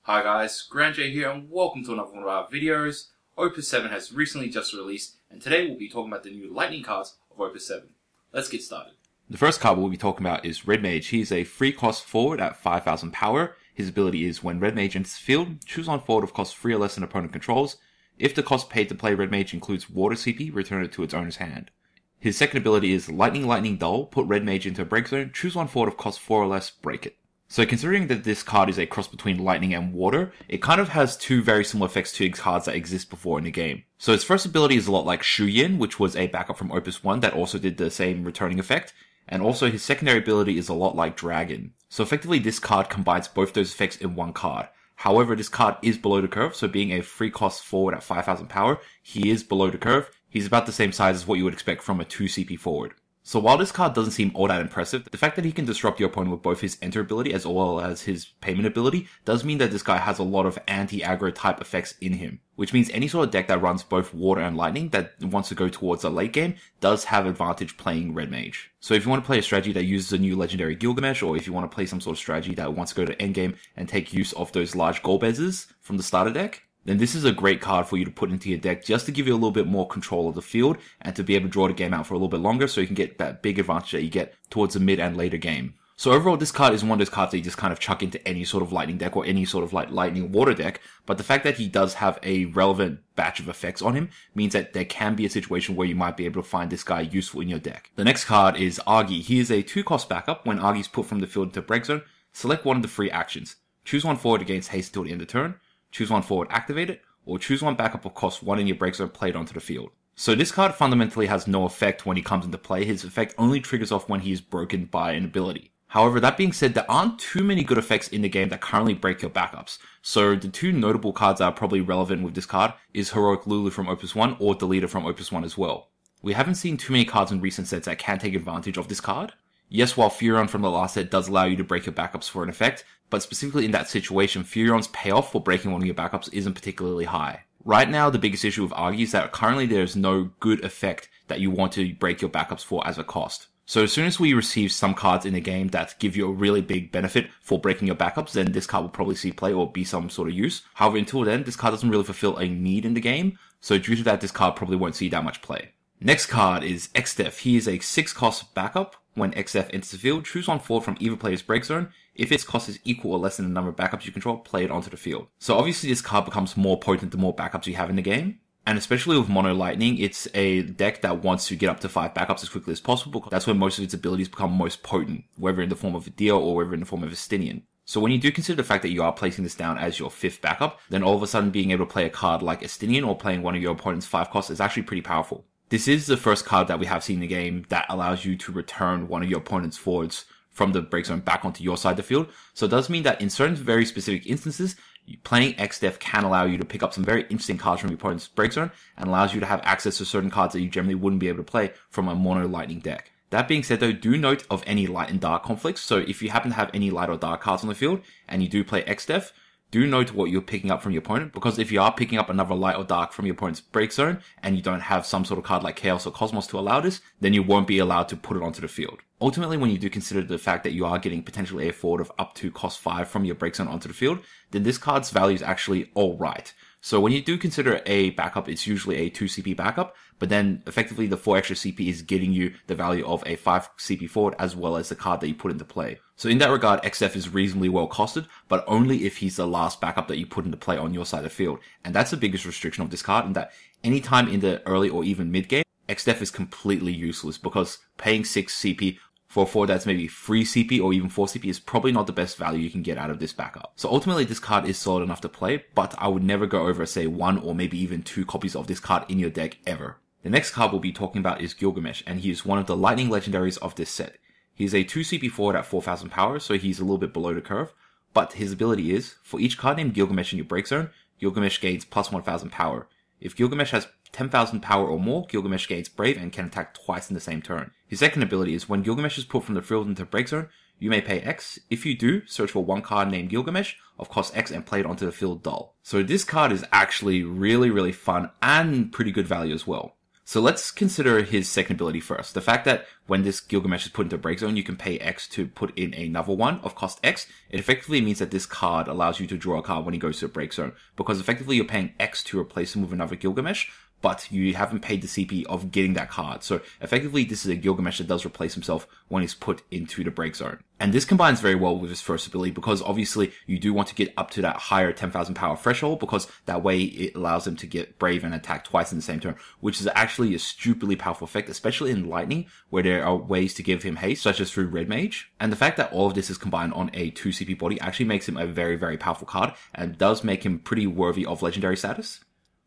Hi guys, Grand J here and welcome to another one of our videos. Opus 7 has recently just released and today we'll be talking about the new lightning cards of Opus 7. Let's get started. The first card we'll be talking about is Red Mage. He is a free cost forward at 5,000 power. His ability is when Red Mage enters the field, choose one forward of cost 3 or less than opponent controls. If the cost paid to play Red Mage includes water CP, return it to its owner's hand. His second ability is Lightning Dull, put Red Mage into a break zone, choose one forward of cost 4 or less, break it. So considering that this card is a cross between lightning and water, it kind of has two very similar effects to cards that exist before in the game. So its first ability is a lot like Shu Yin, which was a backup from Opus 1 that also did the same returning effect. And also his secondary ability is a lot like Dragon. So effectively this card combines both those effects in one card. However, this card is below the curve, so being a free cost forward at 5,000 power, he is below the curve. He's about the same size as what you would expect from a 2 CP forward. So while this card doesn't seem all that impressive, the fact that he can disrupt your opponent with both his enter ability as well as his payment ability does mean that this guy has a lot of anti-aggro type effects in him. Which means any sort of deck that runs both water and lightning that wants to go towards a late game does have advantage playing Red Mage. So if you want to play a strategy that uses a new legendary Gilgamesh, or if you want to play some sort of strategy that wants to go to endgame and take use of those large Golbezes from the starter deck, then this is a great card for you to put into your deck just to give you a little bit more control of the field and to be able to draw the game out for a little bit longer so you can get that big advantage that you get towards the mid and later game. So overall, this card is one of those cards that you just kind of chuck into any sort of lightning deck or any sort of like lightning water deck, but the fact that he does have a relevant batch of effects on him means that there can be a situation where you might be able to find this guy useful in your deck. The next card is Argy. He is a 2-cost backup. When Argy is put from the field into break zone, select one of the 3 actions. Choose one forward against haste until the end of turn, choose one forward, activate it, or choose one backup of cost 1 in your break zone played onto the field. So this card fundamentally has no effect when he comes into play. His effect only triggers off when he is broken by an ability. However, that being said, there aren't too many good effects in the game that currently break your backups. So the 2 notable cards that are probably relevant with this card is Heroic Lulu from Opus 1 or Deleter from Opus 1 as well. We haven't seen too many cards in recent sets that can take advantage of this card. Yes, while Furion from the last set does allow you to break your backups for an effect, but specifically in that situation, Furion's payoff for breaking one of your backups isn't particularly high. Right now, the biggest issue with Argy is that currently there is no good effect that you want to break your backups for as a cost. So as soon as we receive some cards in the game that give you a really big benefit for breaking your backups, then this card will probably see play or be some sort of use. However, until then, this card doesn't really fulfill a need in the game, so due to that, this card probably won't see that much play. Next card is Xdef. He is a 6-cost backup. When Xdef enters the field, choose one forward from either player's break zone. If its cost is equal or less than the number of backups you control, play it onto the field. So obviously this card becomes more potent the more backups you have in the game. And especially with Mono Lightning, it's a deck that wants to get up to 5 backups as quickly as possible, because that's where most of its abilities become most potent, whether in the form of a Dio or whether in the form of a Stinian. So when you do consider the fact that you are placing this down as your 5th backup, then all of a sudden being able to play a card like Estinian or playing one of your opponent's 5 costs is actually pretty powerful. This is the first card that we have seen in the game that allows you to return one of your opponent's forwards from the break zone back onto your side of the field. So it does mean that in certain very specific instances, playing Xdef can allow you to pick up some very interesting cards from your opponent's break zone and allows you to have access to certain cards that you generally wouldn't be able to play from a mono lightning deck. That being said though, do note of any light and dark conflicts. So if you happen to have any light or dark cards on the field and you do play Xdef, do note what you're picking up from your opponent, because if you are picking up another light or dark from your opponent's break zone and you don't have some sort of card like Chaos or Cosmos to allow this, then you won't be allowed to put it onto the field. Ultimately, when you do consider the fact that you are getting potentially a forward of up to cost 5 from your break zone onto the field, then this card's value is actually alright. So when you do consider a backup, it's usually a 2 CP backup, but then effectively the 4 extra CP is getting you the value of a 5 CP forward as well as the card that you put into play. So in that regard, XF is reasonably well costed, but only if he's the last backup that you put into play on your side of the field. And that's the biggest restriction of this card, in that anytime in the early or even mid game, XF is completely useless, because paying 6 CP for a forward that's maybe 3 CP or even 4 CP is probably not the best value you can get out of this backup. So ultimately this card is solid enough to play, but I would never go over say 1 or maybe even 2 copies of this card in your deck ever. The next card we'll be talking about is Gilgamesh, and he is one of the lightning legendaries of this set. He's a 2 CP forward at 4,000 power, so he's a little bit below the curve, but his ability is, for each card named Gilgamesh in your break zone, Gilgamesh gains plus 1,000 power. If Gilgamesh has 10,000 power or more, Gilgamesh gains Brave and can attack twice in the same turn. His second ability is, when Gilgamesh is put from the field into break zone, you may pay X. If you do, search for one card named Gilgamesh of cost X and play it onto the field dull. So this card is actually really fun and pretty good value as well. So let's consider his second ability first. The fact that when this Gilgamesh is put into Break Zone, you can pay X to put in another one of cost X. It effectively means that this card allows you to draw a card when he goes to a Break Zone, because effectively you're paying X to replace him with another Gilgamesh, but you haven't paid the CP of getting that card. So effectively, this is a Gilgamesh that does replace himself when he's put into the Break Zone. And this combines very well with his first ability, because obviously you do want to get up to that higher 10,000 power threshold, because that way it allows him to get Brave and attack twice in the same turn, which is actually a stupidly powerful effect, especially in Lightning, where there are ways to give him haste, such as through Red Mage. And the fact that all of this is combined on a 2 CP body actually makes him a very, very powerful card, and does make him pretty worthy of legendary status.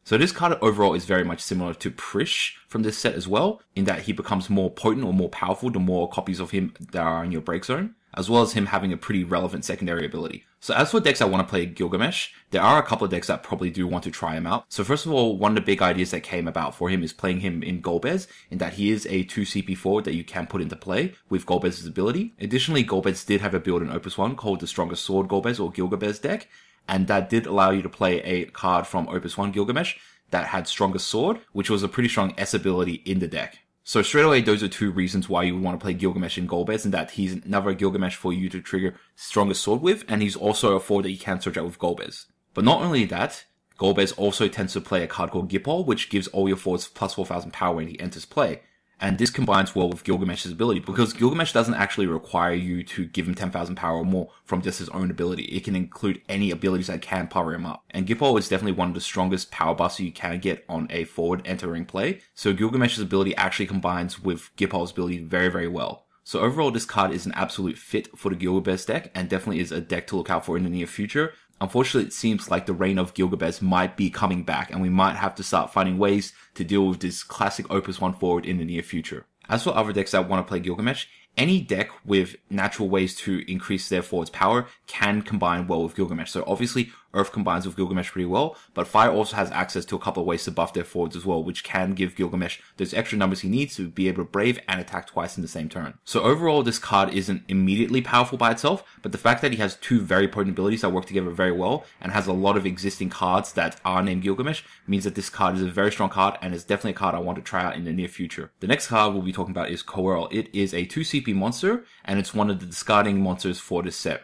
So this card overall is very much similar to Prish from this set as well, in that he becomes more potent or more powerful the more copies of him that are in your Break Zone, as well as him having a pretty relevant secondary ability. So as for decks that want to play Gilgamesh, there are a couple of decks that probably do want to try him out. So first of all, one of the big ideas that came about for him is playing him in Golbez, in that he is a 2 CP forward that you can put into play with Golbez's ability. Additionally, Golbez did have a build in Opus 1 called the Strongest Sword Golbez or Gilgabez deck, and that did allow you to play a card from Opus 1 Gilgamesh that had Strongest Sword, which was a pretty strong S ability in the deck. So straight away, those are two reasons why you would want to play Gilgamesh in Golbez, and that he's another Gilgamesh for you to trigger Strongest Sword with, and he's also a forward that you can search out with Golbez. But not only that, Golbez also tends to play a card called Gipol, which gives all your forwards plus 4,000 power when he enters play. And this combines well with Gilgamesh's ability, because Gilgamesh doesn't actually require you to give him 10,000 power or more from just his own ability. It can include any abilities that can power him up. And Gipol is definitely one of the strongest power buffs you can get on a forward entering play. So Gilgamesh's ability actually combines with Gipol's ability very, very well. So overall, this card is an absolute fit for the Gilgabez deck, and definitely is a deck to look out for in the near future. Unfortunately, it seems like the reign of Gilgabez might be coming back, and we might have to start finding ways to deal with this classic Opus 1 forward in the near future. As for other decks that want to play Gilgamesh, any deck with natural ways to increase their forward's power can combine well with Gilgamesh. So obviously, Earth combines with Gilgamesh pretty well, but Fire also has access to a couple of ways to buff their forwards as well, which can give Gilgamesh those extra numbers he needs to be able to Brave and attack twice in the same turn. So overall, this card isn't immediately powerful by itself, but the fact that he has two very potent abilities that work together very well, and has a lot of existing cards that are named Gilgamesh, means that this card is a very strong card, and is definitely a card I want to try out in the near future. The next card we'll be talking about is Coeurl. It is a 2 CP monster, and it's one of the discarding monsters for this set.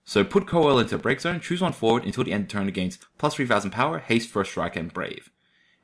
So put Coeurl into Break Zone, choose one forward until the end of the turn that gains plus 3,000 power, haste, first strike, and brave.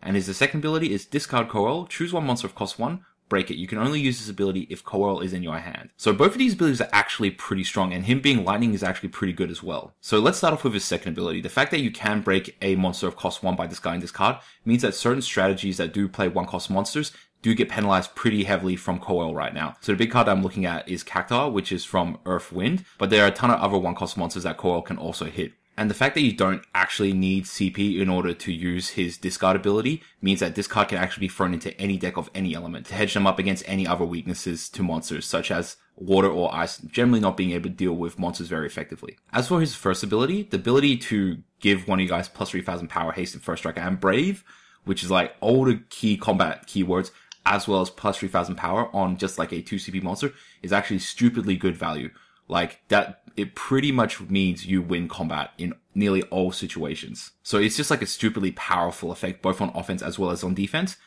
And his second ability is discard Coeurl, choose one monster of cost 1, break it. You can only use this ability if Coeurl is in your hand. So both of these abilities are actually pretty strong, and him being lightning is actually pretty good as well. So let's start off with his second ability. The fact that you can break a monster of cost 1 by discarding this card means that certain strategies that do play 1 cost monsters do get penalized pretty heavily from Coeurl right now. So the big card I'm looking at is Cactuar, which is from Earth Wind, but there are a ton of other 1 cost monsters that Coeurl can also hit. And the fact that you don't actually need CP in order to use his discard ability means that this card can actually be thrown into any deck of any element to hedge them up against any other weaknesses to monsters, such as water or ice, generally not being able to deal with monsters very effectively. As for his first ability, the ability to give one of you guys plus 3,000 power, haste, and first strike, and brave, which is like all the key combat keywords, as well as plus 3,000 power on just like a 2 CP monster, is actually stupidly good value. Like that, it pretty much means you win combat in nearly all situations. So it's just like a stupidly powerful effect, both on offense as well as on defense.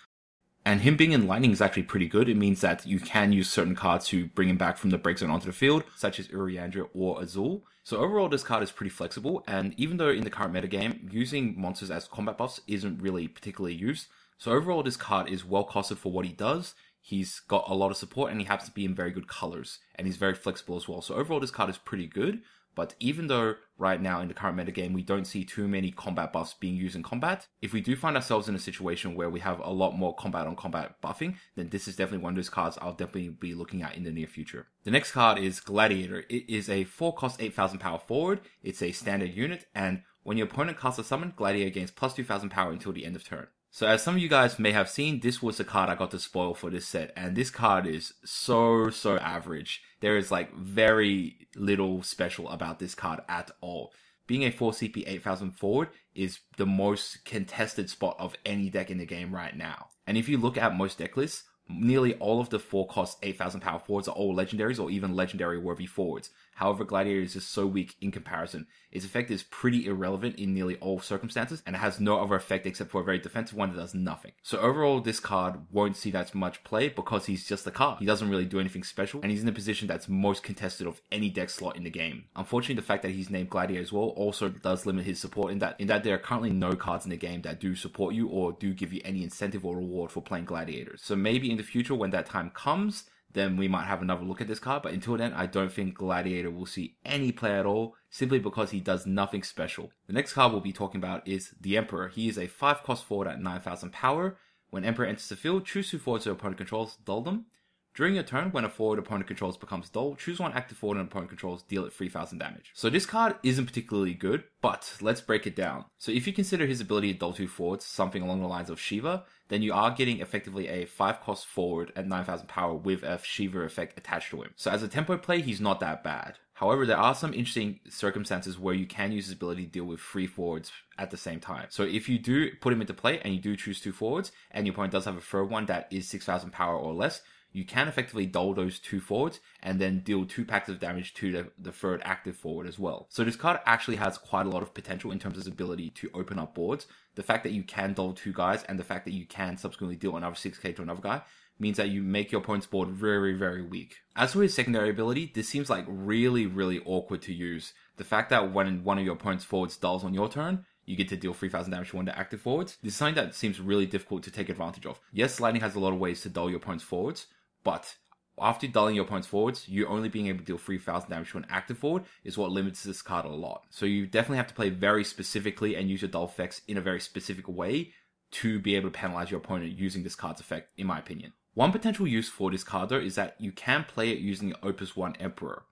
And him being in lightning is actually pretty good. It means that you can use certain cards to bring him back from the break zone onto the field, such as Uriandra or Azul. So overall, this card is pretty flexible. And even though in the current metagame, using monsters as combat buffs isn't really particularly used, so overall, this card is well costed for what he does. He's got a lot of support, and he happens to be in very good colors, and he's very flexible as well. So overall, this card is pretty good. But even though right now in the current metagame, we don't see too many combat buffs being used in combat, if we do find ourselves in a situation where we have a lot more combat on combat buffing, then this is definitely one of those cards I'll definitely be looking at in the near future. The next card is Gladiator. It is a 4 cost 8,000 power forward. It's a standard unit, and when your opponent casts a summon, Gladiator gains plus 2,000 power until the end of turn. So as some of you guys may have seen, this was the card I got to spoil for this set, and this card is so average. There is like very little special about this card at all. Being a 4 CP 8,000 forward is the most contested spot of any deck in the game right now. And if you look at most deck lists, Nearly all of the 4-cost 8,000 power forwards are all legendaries or even legendary worthy forwards. However, Gladiator is just so weak in comparison. Its effect is pretty irrelevant in nearly all circumstances, and it has no other effect except for a very defensive one that does nothing. So overall, this card won't see that much play because he's just a card. He doesn't really do anything special, and he's in a position that's most contested of any deck slot in the game. Unfortunately, the fact that he's named Gladiator as well also does limit his support in that there are currently no cards in the game that do support you or do give you any incentive or reward for playing Gladiators. So maybe in the future when that time comes, then we might have another look at this card, but until then, I don't think Gladiator will see any play at all, simply because he does nothing special. The next card we'll be talking about is the Emperor. He is a 5-cost forward at 9,000 power. When Emperor enters the field, choose 2 forwards your opponent controls, dull them. During your turn, when a forward opponent controls becomes dull, choose 1 active forward an opponent controls, deal it 3,000 damage. So this card isn't particularly good, but let's break it down. So if you consider his ability to dull 2 forwards something along the lines of Shiva, then you are getting effectively a 5-cost forward at 9,000 power with a Shiva effect attached to him. So as a tempo play, he's not that bad. However, there are some interesting circumstances where you can use his ability to deal with 3 forwards at the same time. So if you do put him into play and you do choose 2 forwards, and your opponent does have a third one that is 6,000 power or less, you can effectively dull those 2 forwards and then deal 2 packs of damage to the third active forward as well. So this card actually has quite a lot of potential in terms of its ability to open up boards. The fact that you can dull 2 guys and the fact that you can subsequently deal another 6k to another guy means that you make your opponent's board very, very weak. As for his secondary ability, this seems like really awkward to use. The fact that when one of your opponent's forwards dulls on your turn, you get to deal 3,000 damage to one of the active forwards. This is something that seems really difficult to take advantage of. Yes, Lightning has a lot of ways to dull your opponent's forwards, but after dulling your opponent's forwards, you only being able to deal 3,000 damage to an active forward is what limits this card a lot. So you definitely have to play very specifically and use your dull effects in a very specific way to be able to penalize your opponent using this card's effect, in my opinion. One potential use for this card though is that you can play it using the Opus 1 Emperor.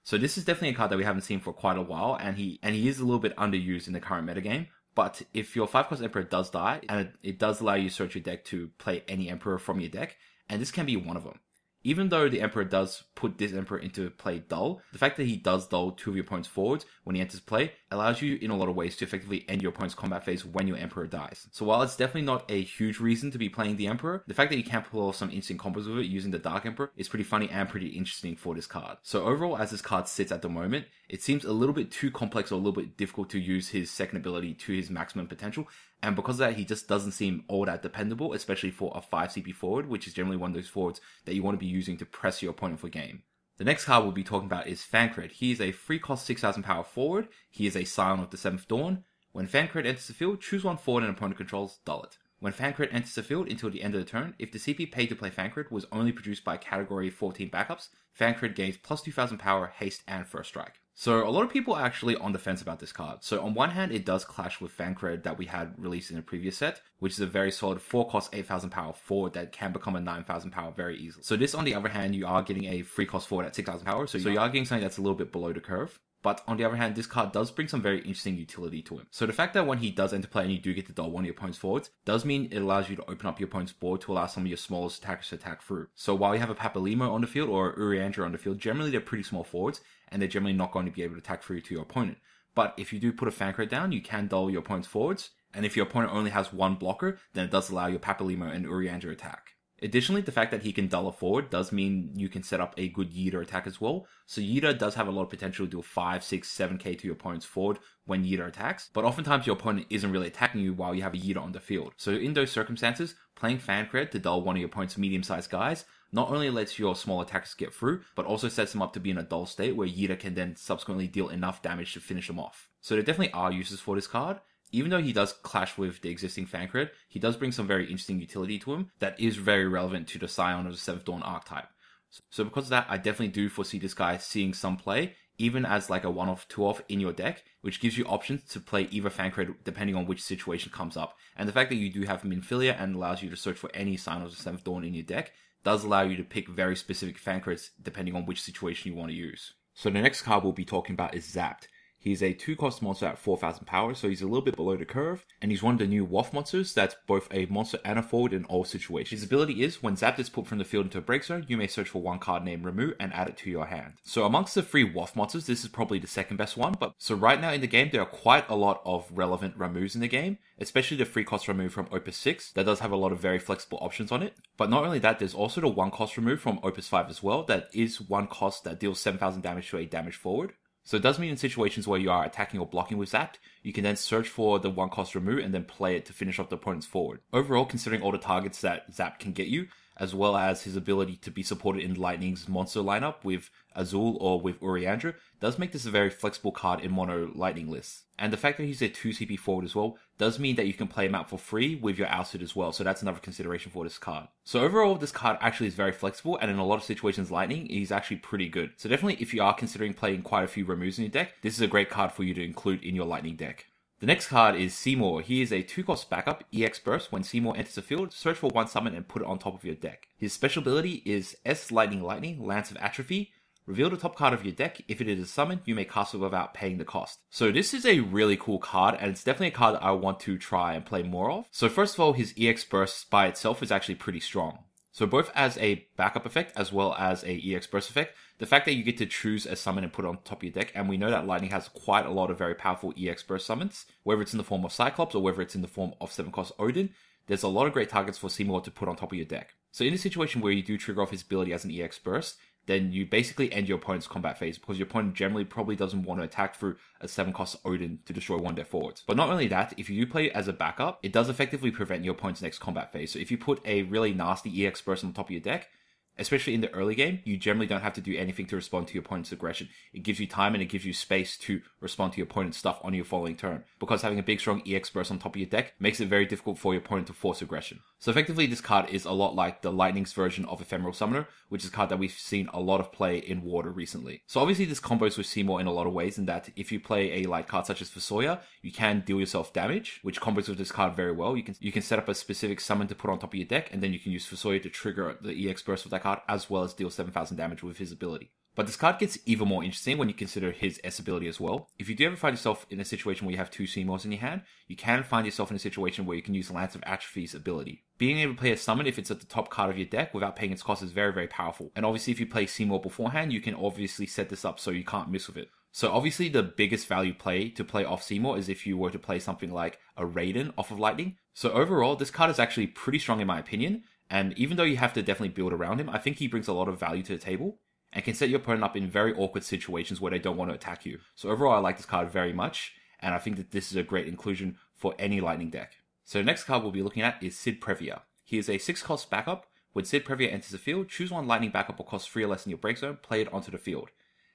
So this is definitely a card that we haven't seen for quite a while, and he is a little bit underused in the current metagame. But if your 5-cost Emperor does die, and it does allow you to search your deck to play any Emperor from your deck, and this can be one of them. Even though the Emperor does put this Emperor into play dull, the fact that he does dull 2 of your opponent's forwards when he enters play allows you in a lot of ways to effectively end your opponent's combat phase when your Emperor dies. So while it's definitely not a huge reason to be playing the Emperor, the fact that you can pull off some interesting combos with it using the Dark Emperor is pretty funny and pretty interesting for this card. So overall, as this card sits at the moment, it seems a little bit too complex or a little bit difficult to use his second ability to his maximum potential. And because of that, he just doesn't seem all that dependable, especially for a 5 CP forward, which is generally one of those forwards that you want to be using to press your opponent for game. The next card we'll be talking about is Thancred. He is a 3-cost 6,000 power forward. He is a Scion of the 7th Dawn. When Thancred enters the field, choose 1 forward an opponent controls, dull it. When Thancred enters the field until the end of the turn, if the CP paid to play Thancred was only produced by category 14 backups, Thancred gains plus 2,000 power, haste, and first strike. So a lot of people are actually on the fence about this card. So on one hand, it does clash with Thancred that we had released in a previous set, which is a very solid 4-cost 8,000 power forward that can become a 9,000 power very easily. So this, on the other hand, you are getting a 3-cost forward at 6,000 power, so you are getting something that's a little bit below the curve. But on the other hand, this card does bring some very interesting utility to him. So the fact that when he does enter play and you do get to dull one of your opponent's forwards does mean it allows you to open up your opponent's board to allow some of your smallest attackers to attack through. So while you have a Papalimo on the field or Urianger on the field, generally they're pretty small forwards and they're generally not going to be able to attack through to your opponent. But if you do put a Thancred down, you can dull your opponent's forwards, and if your opponent only has 1 blocker, then it does allow your Papalimo and Urianger attack. Additionally, the fact that he can dull a forward does mean you can set up a good Yida attack as well. So Yida does have a lot of potential to do 5, 6, 7k to your opponent's forward when Yida attacks, but oftentimes your opponent isn't really attacking you while you have a Yida on the field. So in those circumstances, playing Thancred to dull one of your opponent's medium-sized guys not only lets your small attackers get through, but also sets them up to be in a dull state where Yida can then subsequently deal enough damage to finish them off. So there definitely are uses for this card. Even though he does clash with the existing Thancred, he does bring some very interesting utility to him that is very relevant to the Scion of the 7th Dawn archetype. So because of that, I definitely do foresee this guy seeing some play, even as like a 1-off, 2-off in your deck, which gives you options to play either Thancred depending on which situation comes up. And the fact that you do have Minfilia and allows you to search for any Scion of the 7th Dawn in your deck does allow you to pick very specific Thancreds depending on which situation you want to use. So the next card we'll be talking about is Zapped. He's a 2-cost monster at 4,000 power, so he's a little bit below the curve, and he's one of the new WOF monsters that's both a monster and a forward in all situations. His ability is, when zapped is put from the field into a break zone, you may search for one card named Remove and add it to your hand. So amongst the 3 WOF monsters, this is probably the second best one, but so right now in the game, there are quite a lot of relevant removes in the game, especially the 3-cost remove from Opus 6, that does have a lot of very flexible options on it. But not only that, there's also the 1-cost remove from Opus 5 as well, that is 1 cost that deals 7,000 damage to a damage forward. So it does mean in situations where you are attacking or blocking with Zapped, you can then search for the 1-cost remove and then play it to finish off the opponent's forward. Overall, considering all the targets that Zapped can get you, as well as his ability to be supported in Lightning's monster lineup with Azul or with Uriandra, does make this a very flexible card in mono Lightning lists. And the fact that he's a 2 CP forward as well does mean that you can play him out for free with your Alcid as well, so that's another consideration for this card. So overall, this card actually is very flexible, and in a lot of situations Lightning, he's actually pretty good. So definitely if you are considering playing quite a few removes in your deck, this is a great card for you to include in your Lightning deck. The next card is Seymour. He is a 2-cost backup, EX Burst. When Seymour enters the field, search for 1 summon and put it on top of your deck. His special ability is S Lightning, Lance of Atrophy. Reveal the top card of your deck. If it is a summon, you may cast it without paying the cost. So this is a really cool card, and it's definitely a card that I want to try and play more of. So first of all, his EX Burst by itself is actually pretty strong. So both as a backup effect as well as a EX Burst effect, the fact that you get to choose a summon and put it on top of your deck, and we know that Lightning has quite a lot of very powerful EX Burst summons, whether it's in the form of Cyclops or whether it's in the form of 7-cost Odin, there's a lot of great targets for Seymour to put on top of your deck. So in a situation where you do trigger off his ability as an EX Burst, then you basically end your opponent's combat phase because your opponent generally probably doesn't want to attack through a 7-cost Odin to destroy one of their forwards. But not only that, if you do play it as a backup, it does effectively prevent your opponent's next combat phase. So if you put a really nasty EX Burst on top of your deck, especially in the early game, you generally don't have to do anything to respond to your opponent's aggression. It gives you time and it gives you space to respond to your opponent's stuff on your following turn, because having a big strong EX Burst on top of your deck makes it very difficult for your opponent to force aggression. So effectively, this card is a lot like the Lightning's version of Ephemeral Summoner, which is a card that we've seen a lot of play in Water recently. So obviously this combos with Seymour in a lot of ways, in that if you play a light card such as Fusoya, you can deal yourself damage, which combos with this card very well. You can set up a specific summon to put on top of your deck, and then you can use Fusoya to trigger the EX Burst with that card, as well as deal 7,000 damage with his ability. But this card gets even more interesting when you consider his S ability as well. If you do ever find yourself in a situation where you have 2 Seymours in your hand, you can find yourself in a situation where you can use Lance of Atrophy's ability. Being able to play a summon if it's at the top card of your deck without paying its cost is very, very powerful. And obviously if you play Seymour beforehand, you can obviously set this up so you can't miss with it. So obviously the biggest value play to play off Seymour is if you were to play something like a Raiden off of Lightning. So overall, this card is actually pretty strong in my opinion. And even though you have to definitely build around him, I think he brings a lot of value to the table and can set your opponent up in very awkward situations where they don't want to attack you. So overall, I like this card very much, and I think that this is a great inclusion for any Lightning deck. So the next card we'll be looking at is Sid Previa. He is a 6-cost backup. When Sid Previa enters the field, choose 1 Lightning backup or cost 3 or less in your break zone, play it onto the field.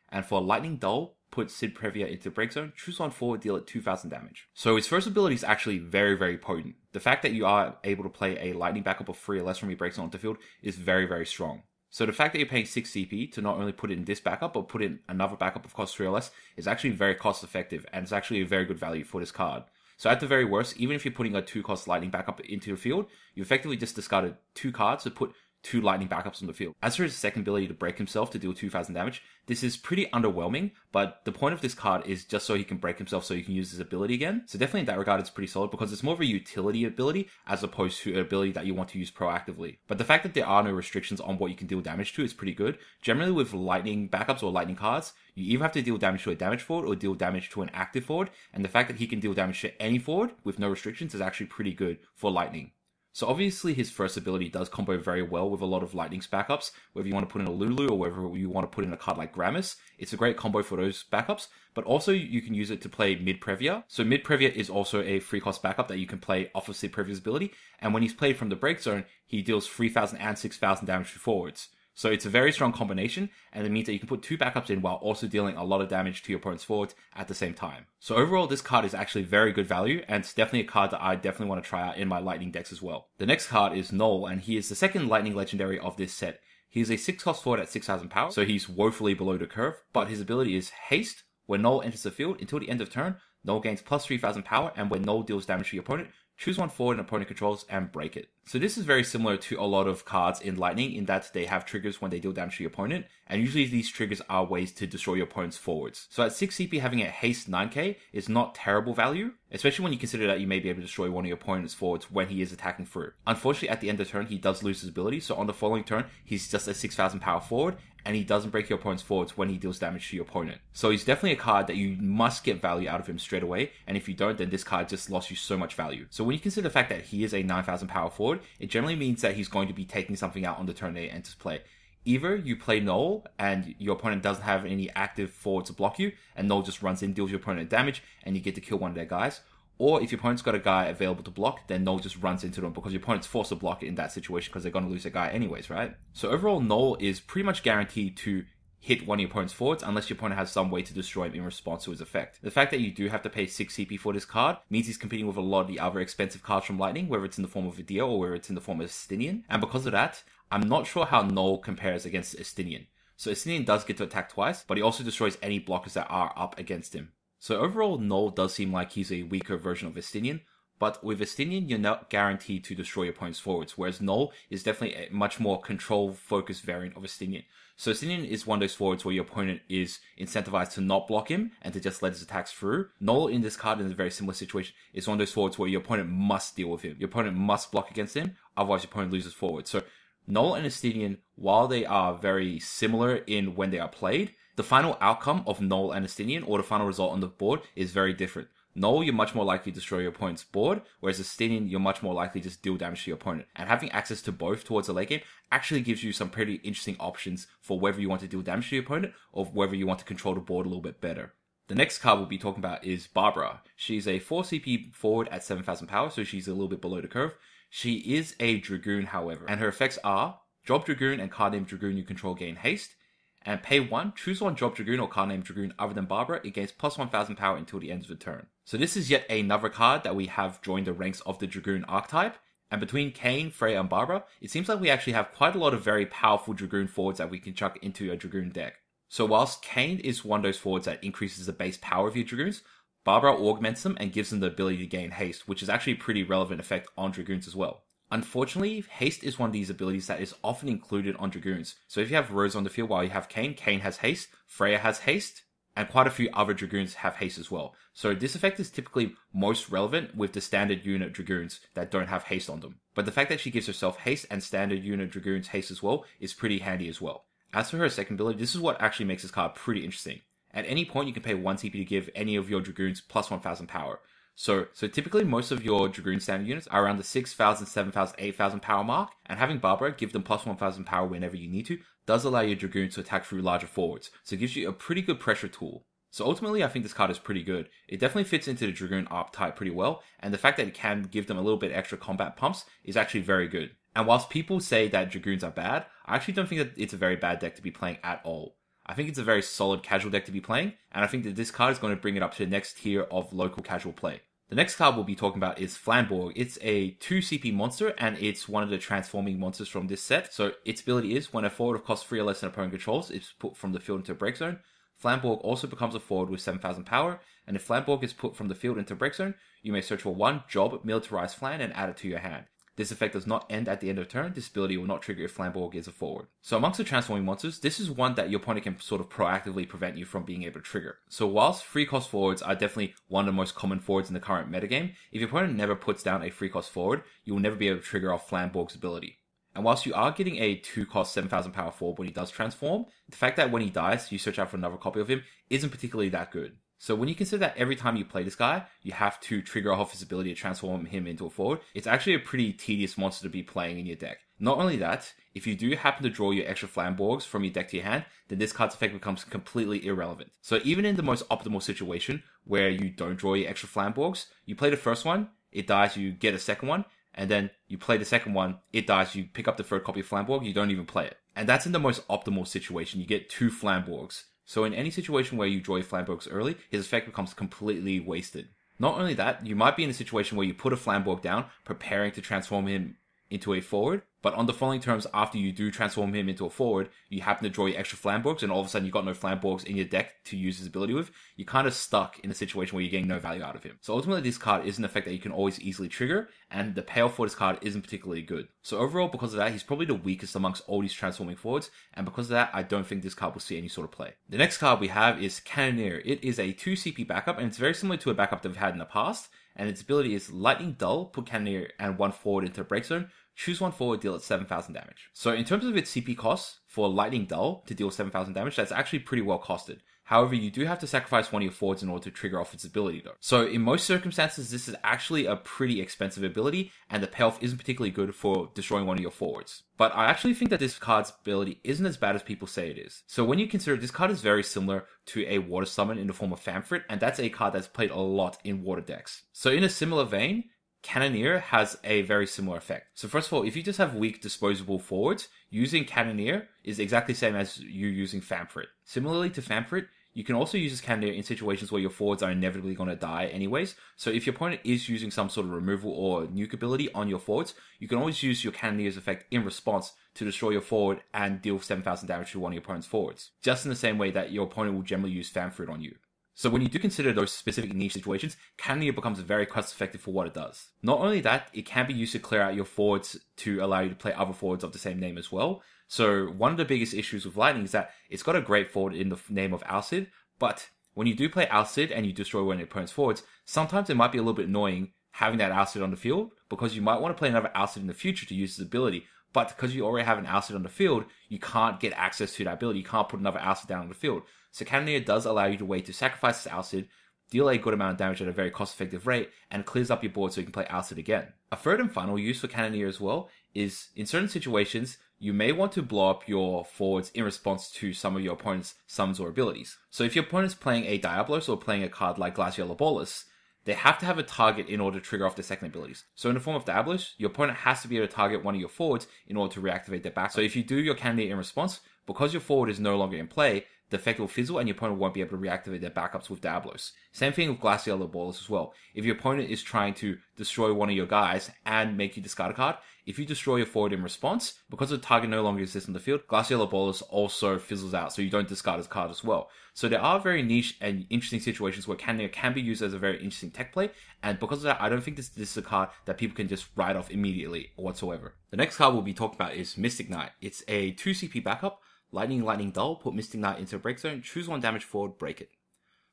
And for Lightning Dull, put Sid Previa into the break zone, choose 1 forward, deal it 2,000 damage. So his first ability is actually very, very potent. The fact that you are able to play a Lightning backup of 3 or less from your break zone onto the field is very, very strong. So the fact that you're paying 6 CP to not only put it in this backup, but put in another backup of cost 3 or less is actually very cost effective, and it's actually a very good value for this card. So at the very worst, even if you're putting a 2-cost Lightning backup into the field, you effectively just discarded 2 cards to put 2 Lightning backups on the field. As for his second ability to break himself to deal 2,000 damage, this is pretty underwhelming, but the point of this card is just so he can break himself so you can use his ability again. So definitely in that regard, it's pretty solid because it's more of a utility ability as opposed to an ability that you want to use proactively. But the fact that there are no restrictions on what you can deal damage to is pretty good. Generally with Lightning backups or Lightning cards, you either have to deal damage to a damage forward or deal damage to an active forward, and the fact that he can deal damage to any forward with no restrictions is actually pretty good for Lightning. So obviously his first ability does combo very well with a lot of Lightning's backups, whether you want to put in a Lulu or whether you want to put in a card like Gramis. It's a great combo for those backups, but also you can use it to play Mid Previa. So Mid Previa is also a 3-cost backup that you can play off of Sid Previa's ability, and when he's played from the break zone, he deals 3,000 and 6,000 damage to forwards. So it's a very strong combination, and it means that you can put 2 backups in while also dealing a lot of damage to your opponent's forwards at the same time. So overall, this card is actually very good value, and it's definitely a card that I definitely want to try out in my Lightning decks as well. The next card is Null, and he is the second Lightning legendary of this set. He is a 6-cost forward at 6,000 power, so he's woefully below the curve, but his ability is Haste. When Null enters the field, until the end of turn, Null gains plus 3,000 power, and when Null deals damage to your opponent, choose one forward an opponent controls, and break it. So this is very similar to a lot of cards in Lightning in that they have triggers when they deal damage to your opponent, and usually these triggers are ways to destroy your opponent's forwards. So at 6 CP, having a haste 9k is not terrible value, especially when you consider that you may be able to destroy one of your opponent's forwards when he is attacking through. Unfortunately, at the end of the turn, he does lose his ability, so on the following turn, he's just a 6,000 power forward, and he doesn't break your opponent's forwards when he deals damage to your opponent. So he's definitely a card that you must get value out of him straight away, and if you don't, then this card just lost you so much value. So when you consider the fact that he is a 9,000 power forward, it generally means that he's going to be taking something out on the turn that he enters play. Either you play Null and your opponent doesn't have any active forward to block you, and Null just runs in, deals your opponent damage, and you get to kill one of their guys. Or if your opponent's got a guy available to block, then Null just runs into them because your opponent's forced to block it in that situation because they're going to lose their guy anyways, right? So overall, Null is pretty much guaranteed to hit one of your opponent's forwards unless your opponent has some way to destroy him in response to his effect. The fact that you do have to pay 6 CP for this card means he's competing with a lot of the other expensive cards from Lightning, whether it's in the form of Vidia or whether it's in the form of Estinian. And because of that, I'm not sure how Null compares against Estinian. So Estinian does get to attack twice, but he also destroys any blockers that are up against him. So overall, Null does seem like he's a weaker version of Estinian, but with Estinian, you're not guaranteed to destroy your opponent's forwards, whereas Null is definitely a much more control-focused variant of Estinian. So Estinian is one of those forwards where your opponent is incentivized to not block him and to just let his attacks through. Null in this card, in a very similar situation, is one of those forwards where your opponent must deal with him. Your opponent must block against him, otherwise your opponent loses forward. So Null and Estinian, while they are very similar in when they are played, the final outcome of Null and Estinian, or the final result on the board, is very different. Null, you're much more likely to destroy your opponent's board, whereas Estinian, you're much more likely to just deal damage to your opponent. And having access to both towards the late game actually gives you some pretty interesting options for whether you want to deal damage to your opponent or whether you want to control the board a little bit better. The next card we'll be talking about is Barbara. She's a 4 CP forward at 7,000 power, so she's a little bit below the curve. She is a Dragoon, however, and her effects are drop Dragoon and card name Dragoon you control gain haste, and pay 1, choose one drop Dragoon or card name Dragoon other than Barbara. It gains plus 1,000 power until the end of the turn. So this is yet another card that we have joined the ranks of the Dragoon archetype. And between Kain, Freya, and Barbara, it seems like we actually have quite a lot of very powerful Dragoon forwards that we can chuck into a Dragoon deck. So whilst Kain is one of those forwards that increases the base power of your Dragoons, Barbara augments them and gives them the ability to gain haste, which is actually a pretty relevant effect on Dragoons as well. Unfortunately, haste is one of these abilities that is often included on Dragoons. So if you have Rose on the field while you have Kain, Kain has haste, Freya has haste, and quite a few other Dragoons have haste as well. So this effect is typically most relevant with the standard unit Dragoons that don't have haste on them. But the fact that she gives herself haste and standard unit Dragoons haste as well is pretty handy as well. As for her second ability, this is what actually makes this card pretty interesting. At any point, you can pay 1 CP to give any of your Dragoons plus 1,000 power. So typically most of your Dragoon standard units are around the 6,000, 7,000, 8,000 power mark, and having Barbara give them plus 1,000 power whenever you need to does allow your Dragoons to attack through larger forwards, so it gives you a pretty good pressure tool. So ultimately I think this card is pretty good. It definitely fits into the Dragoon archetype pretty well, and the fact that it can give them a little bit extra combat pumps is actually very good. And whilst people say that Dragoons are bad, I actually don't think that it's a very bad deck to be playing at all. I think it's a very solid casual deck to be playing, and I think that this card is going to bring it up to the next tier of local casual play. The next card we'll be talking about is Flamborg. It's a 2 CP monster, and it's one of the transforming monsters from this set. So its ability is, when a forward of cost 3 or less an opponent controls, it's put from the field into a break zone. Flamborg also becomes a forward with 7,000 power, and if Flamborg is put from the field into a break zone, you may search for one job, militarize Flan, and add it to your hand. This effect does not end at the end of turn. This ability will not trigger if Flamborg is a forward. So amongst the transforming monsters, this is one that your opponent can sort of proactively prevent you from being able to trigger. So whilst free cost forwards are definitely one of the most common forwards in the current metagame, if your opponent never puts down a free cost forward, you will never be able to trigger off Flamborg's ability. And whilst you are getting a 2 cost 7,000 power forward when he does transform, the fact that when he dies, you search out for another copy of him isn't particularly that good. So when you consider that every time you play this guy, you have to trigger off his ability to transform him into a forward, it's actually a pretty tedious monster to be playing in your deck. Not only that, if you do happen to draw your extra Flamborgs from your deck to your hand, then this card's effect becomes completely irrelevant. So even in the most optimal situation, where you don't draw your extra Flamborgs, you play the first one, it dies, you get a second one, and then you play the second one, it dies, you pick up the third copy of Flamborg, you don't even play it. And that's in the most optimal situation, you get 2 Flamborgs. So in any situation where you draw your Flamborgs early, his effect becomes completely wasted. Not only that, you might be in a situation where you put a Flamborg down, preparing to transform him into a forward, But on the following turns, after you do transform him into a forward, you happen to draw your extra Flamborgs, and all of a sudden you've got no Flamborgs in your deck to use his ability with. You're kind of stuck in a situation where you're getting no value out of him. So ultimately, this card is an effect that you can always easily trigger, and the payoff for this card isn't particularly good. So overall, because of that, he's probably the weakest amongst all these transforming forwards, and because of that, I don't think this card will see any sort of play. The next card we have is Cannoneer. It is a 2 CP backup, and it's very similar to a backup that we've had in the past, and its ability is Lightning Dull, put Cannoneer and 1 forward into a break zone. Choose 1 forward, deal it 7,000 damage. So in terms of its CP costs, for Lightning Dull to deal 7,000 damage, that's actually pretty well costed. However, you do have to sacrifice one of your forwards in order to trigger off its ability though. So in most circumstances, this is actually a pretty expensive ability, and the payoff isn't particularly good for destroying one of your forwards. But I actually think that this card's ability isn't as bad as people say it is. So when you consider this card is very similar to a water summon in the form of Famfrit, and that's a card that's played a lot in water decks. So in a similar vein, Cannoneer has a very similar effect. So first of all, if you just have weak disposable forwards, using Cannoneer is exactly the same as you using Famfrit. Similarly to Famfrit, you can also use this Cannoneer in situations where your forwards are inevitably going to die anyways. So if your opponent is using some sort of removal or nuke ability on your forwards, you can always use your Cannoneer's effect in response to destroy your forward and deal 7,000 damage to one of your opponent's forwards. Just in the same way that your opponent will generally use Famfrit on you. So when you do consider those specific niche situations, Cannoneer becomes very cost effective for what it does. Not only that, it can be used to clear out your forwards to allow you to play other forwards of the same name as well. So one of the biggest issues with Lightning is that it's got a great forward in the name of Alcid, but when you do play Alcid and you destroy one of your opponent's forwards, sometimes it might be a little bit annoying having that Alcid on the field, because you might want to play another Alcid in the future to use his ability, but because you already have an Alcid on the field, you can't get access to that ability. You can't put another Alcid down on the field. So Cannoneer does allow you to wait to sacrifice this Alcid, deal a good amount of damage at a very cost-effective rate, and clears up your board so you can play Alcid again. A third and final use for Cannoneer as well is, in certain situations, you may want to blow up your forwards in response to some of your opponent's summons or abilities. So if your opponent's playing a Diablos or playing a card like Glacial Bolus, they have to have a target in order to trigger off their second abilities. So in the form of Diablos, your opponent has to be able to target one of your forwards in order to reactivate their back. So if you do your Cannoneer in response, because your forward is no longer in play, the effect will fizzle and your opponent won't be able to reactivate their backups with Diablos. Same thing with Glacial Bolus as well. If your opponent is trying to destroy one of your guys and make you discard a card, if you destroy your forward in response, because the target no longer exists on the field, Glacial Bolus also fizzles out, so you don't discard his card as well. So there are very niche and interesting situations where Cannoneer can be used as a very interesting tech play, and because of that, I don't think this is a card that people can just write off immediately whatsoever. The next card we'll be talking about is Mystic Knight. It's a 2 CP backup. Lightning Dull, put Mystic Knight into a break zone, choose 1 damage forward, break it.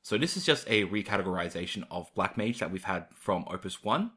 So this is just a recategorization of Black Mage that we've had from Opus 1.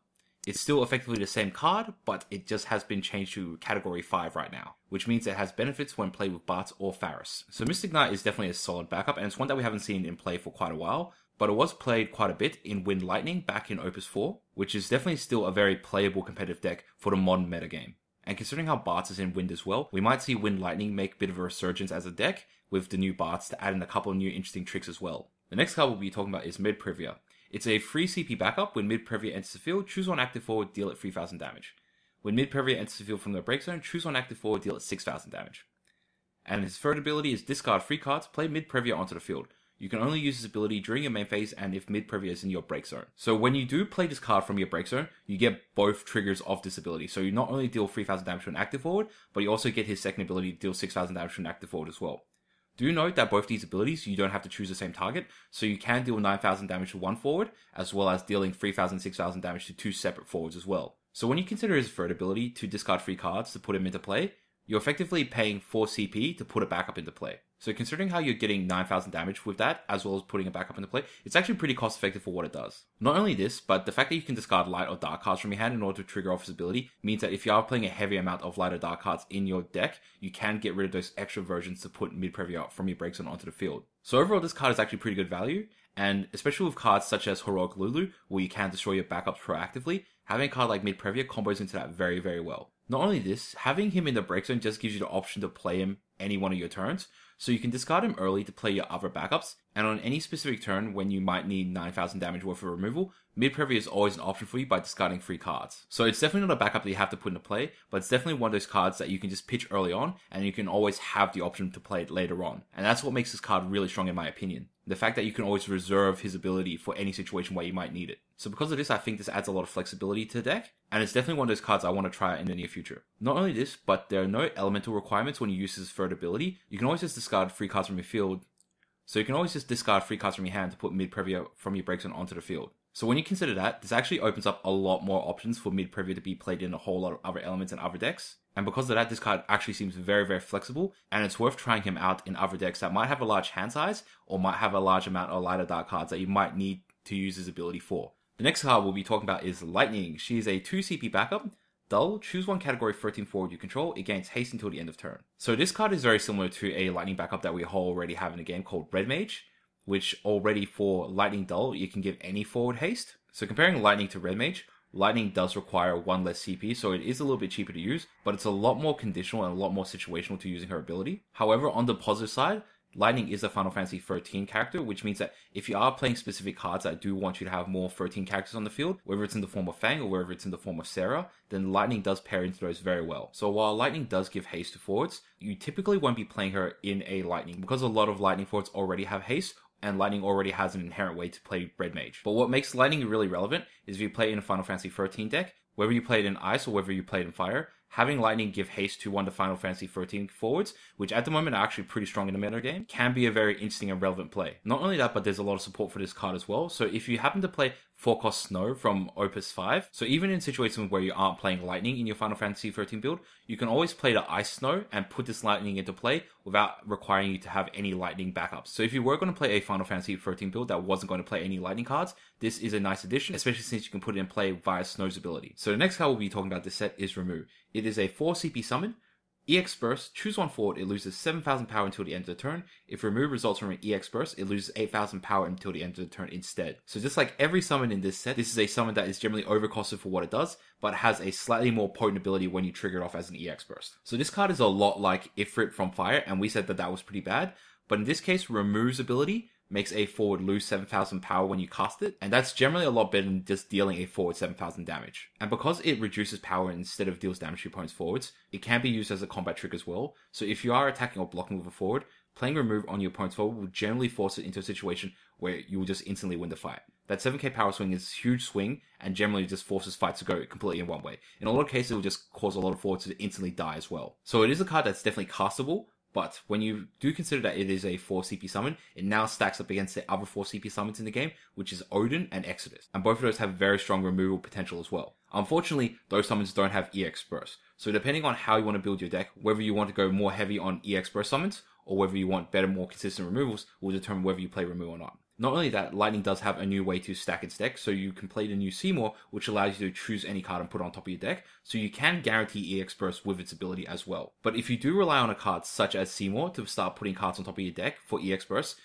It's still effectively the same card, but it just has been changed to Category 5 right now, which means it has benefits when played with Bart or Faris. So Mystic Knight is definitely a solid backup, and it's one that we haven't seen in play for quite a while, but it was played quite a bit in Wind Lightning back in Opus 4, which is definitely still a very playable competitive deck for the modern metagame. And considering how Bartz is in Wind as well, we might see Wind Lightning make a bit of a resurgence as a deck with the new Bartz to add in a couple of new interesting tricks as well. The next card we'll be talking about is Mid-Privia. It's a free CP backup. When Mid-Privia enters the field, choose 1 active forward, deal it 3,000 damage. When Mid-Privia enters the field from the break zone, choose 1 active forward, deal it 6,000 damage. And his third ability is discard 3 cards, play Mid-Privia onto the field. You can only use this ability during your main phase and if Mid-Privia is in your break zone. So when you do play this card from your break zone, you get both triggers of this ability. So you not only deal 3,000 damage to an active forward, but you also get his second ability to deal 6,000 damage to an active forward as well. Do note that both these abilities, you don't have to choose the same target, so you can deal 9,000 damage to one forward, as well as dealing 3,000, 6,000 damage to 2 separate forwards as well. So when you consider his third ability to discard 3 cards to put him into play, you're effectively paying 4 CP to put it back up into play. So considering how you're getting 9,000 damage with that, as well as putting it back up into play, it's actually pretty cost effective for what it does. Not only this, but the fact that you can discard light or dark cards from your hand in order to trigger off his ability means that if you are playing a heavy amount of light or dark cards in your deck, you can get rid of those extra versions to put Mid-Privia up from your break zone onto the field. So overall, this card is actually pretty good value, and especially with cards such as Heroic Lulu, where you can destroy your backups proactively, having a card like Mid-Privia combos into that very, very well. Not only this, having him in the break zone just gives you the option to play him any one of your turns, so you can discard him early to play your other backups, and on any specific turn when you might need 9,000 damage worth of removal, Mid-Privia is always an option for you by discarding 3 cards. So it's definitely not a backup that you have to put into play, but it's definitely one of those cards that you can just pitch early on, and you can always have the option to play it later on. And that's what makes this card really strong in my opinion. The fact that you can always reserve his ability for any situation where you might need it. So because of this, I think this adds a lot of flexibility to the deck, and it's definitely one of those cards I want to try out in the near future. Not only this, but there are no elemental requirements when you use his third ability. You can always just discard 3 cards from your field. So you can always just discard 3 cards from your hand to put mid-preview from your break zone onto the field. So when you consider that, this actually opens up a lot more options for mid-preview to be played in a whole lot of other elements and other decks. And because of that, this card actually seems very, very flexible, and it's worth trying him out in other decks that might have a large hand size, or might have a large amount of lighter dark cards that you might need to use his ability for. The next card we'll be talking about is Lightning. She is a 2 CP backup. Dull, choose one category 13 forward you control, it gains haste until the end of turn. So this card is very similar to a Lightning backup that we already have in the game called Red Mage, which already for Lightning Dull, you can give any forward haste. So comparing Lightning to Red Mage, Lightning does require 1 less CP, so it is a little bit cheaper to use, but it's a lot more conditional and a lot more situational to using her ability. However, on the positive side, Lightning is a Final Fantasy 13 character, which means that if you are playing specific cards that do want you to have more 13 characters on the field, whether it's in the form of Fang or whether it's in the form of Sarah, then Lightning does pair into those very well. So while Lightning does give haste to forwards, you typically won't be playing her in a Lightning, because a lot of Lightning forwards already have haste, and Lightning already has an inherent way to play Red Mage. But what makes Lightning really relevant is if you play in a Final Fantasy 13 deck, whether you play it in Ice or whether you play it in Fire, having Lightning give haste to one of the Final Fantasy 13 forwards, which at the moment are actually pretty strong in the meta game, can be a very interesting and relevant play. Not only that, but there's a lot of support for this card as well. So if you happen to play 4-cost Snow from Opus 5, so even in situations where you aren't playing Lightning in your Final Fantasy 13 build, you can always play the Ice Snow and put this Lightning into play without requiring you to have any Lightning backups. So if you were going to play a Final Fantasy 13 build that wasn't going to play any Lightning cards, this is a nice addition, especially since you can put it in play via Snow's ability. So the next card we'll be talking about this set is Remove. It is a 4 CP summon. EX Burst, choose one forward, it loses 7,000 power until the end of the turn. If Remove results from an EX Burst, it loses 8,000 power until the end of the turn instead. So just like every summon in this set, this is a summon that is generally overcosted for what it does, but has a slightly more potent ability when you trigger it off as an EX Burst. So this card is a lot like Ifrit from Fire, and we said that that was pretty bad, but in this case, Remove's ability makes a forward lose 7,000 power when you cast it, and that's generally a lot better than just dealing a forward 7,000 damage. And because it reduces power instead of deals damage to opponents' forwards, it can be used as a combat trick as well. So if you are attacking or blocking with a forward, playing Remove on your opponent's forward will generally force it into a situation where you will just instantly win the fight. That 7k power swing is a huge swing, and generally just forces fights to go completely in one way. In a lot of cases, it will just cause a lot of forwards to instantly die as well. So it is a card that's definitely castable, but when you do consider that it is a 4 CP summon, it now stacks up against the other 4 CP summons in the game, which is Odin and Exodus. And both of those have very strong removal potential as well. Unfortunately, those summons don't have EX Burst. So depending on how you want to build your deck, whether you want to go more heavy on EX Burst summons, or whether you want better, more consistent removals, will determine whether you play Remove or not. Not only that, Lightning does have a new way to stack its deck, so you can play the new Seymour, which allows you to choose any card and put it on top of your deck, so you can guarantee EX Burst with its ability as well. But if you do rely on a card such as Seymour to start putting cards on top of your deck for EX Burst,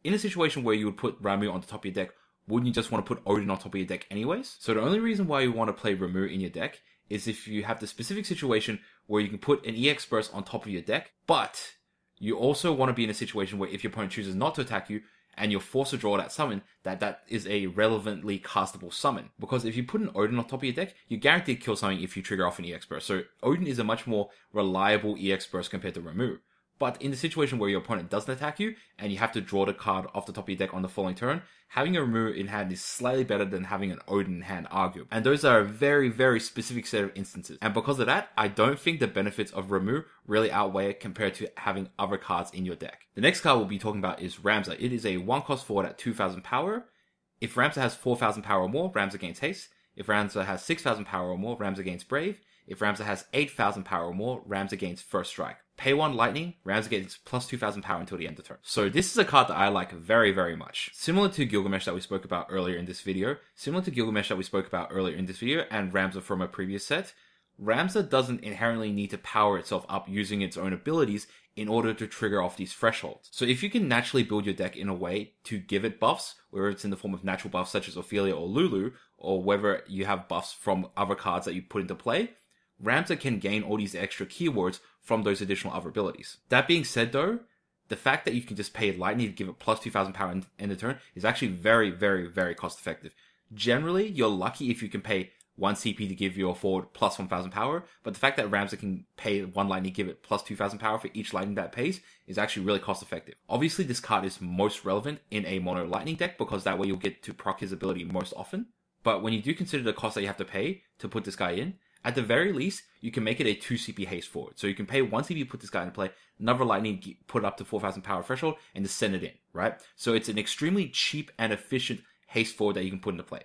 in a situation where you would put Ramuh on the top of your deck, wouldn't you just want to put Odin on top of your deck anyways? So the only reason why you want to play Ramuh in your deck is if you have the specific situation where you can put an EX Burst on top of your deck, but you also want to be in a situation where if your opponent chooses not to attack you, and you're forced to draw that summon, that is a relevantly castable summon. Because if you put an Odin on top of your deck, you're guaranteed to kill something if you trigger off an EX Burst. So Odin is a much more reliable EX Burst compared to Ramuh. But in the situation where your opponent doesn't attack you, and you have to draw the card off the top of your deck on the following turn, having a Ramuh in hand is slightly better than having an Odin in hand, arguably. And those are a very, very specific set of instances. And because of that, I don't think the benefits of Ramuh really outweigh it compared to having other cards in your deck. The next card we'll be talking about is Ramza. It is a 1-cost forward at 2,000 power. If Ramza has 4,000 power or more, Ramza gains haste. If Ramza has 6,000 power or more, Ramza gains brave. If Ramza has 8,000 power or more, Ramza gains first strike. Pay 1 lightning, Ramza gains plus 2,000 power until the end of the turn. So this is a card that I like very, very much. Similar to Gilgamesh that we spoke about earlier in this video, and Ramza from a previous set, Ramza doesn't inherently need to power itself up using its own abilities in order to trigger off these thresholds. So if you can naturally build your deck in a way to give it buffs, whether it's in the form of natural buffs such as Ophelia or Lulu, or whether you have buffs from other cards that you put into play, Ramza can gain all these extra keywords from those additional other abilities. That being said though, the fact that you can just pay lightning to give it plus 2,000 power in the turn is actually very, very, very cost effective. Generally, you're lucky if you can pay 1 CP to give your forward plus 1000 power, but the fact that Ramza can pay 1 lightning, give it plus 2000 power for each lightning that it pays is actually really cost effective. Obviously, this card is most relevant in a mono lightning deck because that way you'll get to proc his ability most often. But when you do consider the cost that you have to pay to put this guy in, at the very least, you can make it a 2 CP haste forward. So you can pay 1 CP, put this guy into play, another lightning, put it up to 4000 power threshold, and just send it in, right? So it's an extremely cheap and efficient haste forward that you can put into play.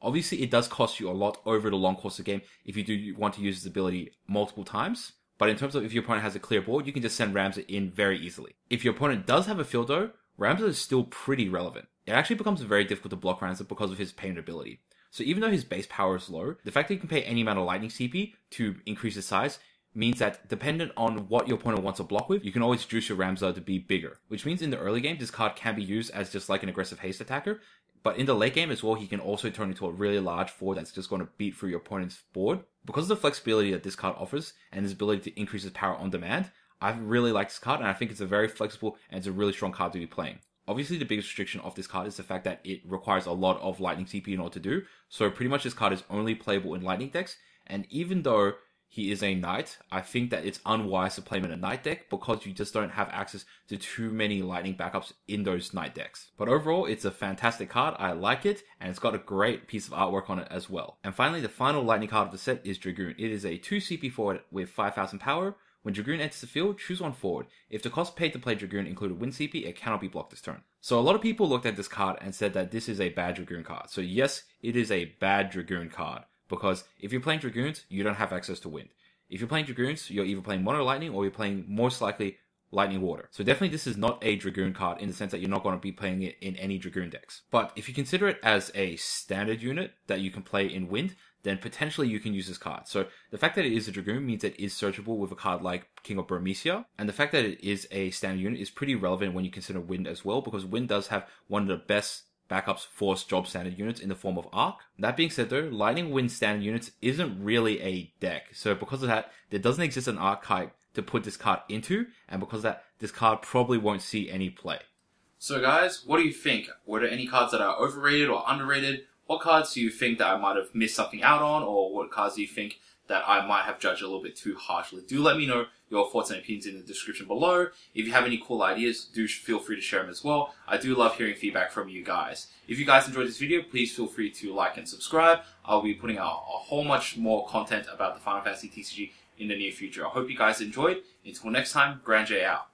Obviously, it does cost you a lot over the long course of the game if you do want to use this ability multiple times. But in terms of if your opponent has a clear board, you can just send Ramza in very easily. If your opponent does have a field though, Ramza is still pretty relevant. It actually becomes very difficult to block Ramza because of his payment ability. So even though his base power is low, the fact that you can pay any amount of lightning CP to increase his size means that dependent on what your opponent wants to block with, you can always juice your Ramza to be bigger. Which means in the early game, this card can be used as just like an aggressive haste attacker. But in the late game as well, he can also turn into a really large forward that's just going to beat through your opponent's board. Because of the flexibility that this card offers and his ability to increase his power on demand, I really like this card and I think it's a very flexible and it's a really strong card to be playing. Obviously, the biggest restriction of this card is the fact that it requires a lot of lightning CP in order to do. So pretty much this card is only playable in lightning decks. And even though he is a knight, I think that it's unwise to play him in a knight deck because you just don't have access to too many lightning backups in those knight decks. But overall, it's a fantastic card. I like it, and it's got a great piece of artwork on it as well. And finally, the final lightning card of the set is Dragoon. It is a 2 CP forward with 5000 power. When Dragoon enters the field, choose one forward. If the cost paid to play Dragoon included win CP, it cannot be blocked this turn. So a lot of people looked at this card and said that this is a bad Dragoon card. So yes, it is a bad Dragoon card. Because if you're playing Dragoons, you don't have access to wind. If you're playing Dragoons, you're either playing Mono Lightning or you're playing most likely Lightning Water. So definitely this is not a Dragoon card in the sense that you're not going to be playing it in any Dragoon decks. But if you consider it as a standard unit that you can play in wind, then potentially you can use this card. So the fact that it is a Dragoon means it is searchable with a card like King of Burmecia. And the fact that it is a standard unit is pretty relevant when you consider wind as well, because wind does have one of the best backups for job standard units in the form of Arc. That being said though, Lightning Wind standard units isn't really a deck. So because of that, there doesn't exist an archetype to put this card into, and because of that, this card probably won't see any play. So guys, what do you think? Were there any cards that are overrated or underrated? What cards do you think that I might have missed something out on, or what cards do you think that I might have judged a little bit too harshly? Do let me know your thoughts and opinions in the description below. If you have any cool ideas, do feel free to share them as well. I do love hearing feedback from you guys. If you guys enjoyed this video, please feel free to like and subscribe. I'll be putting out a whole much more content about the Final Fantasy TCG in the near future. I hope you guys enjoyed. Until next time, Grand J out.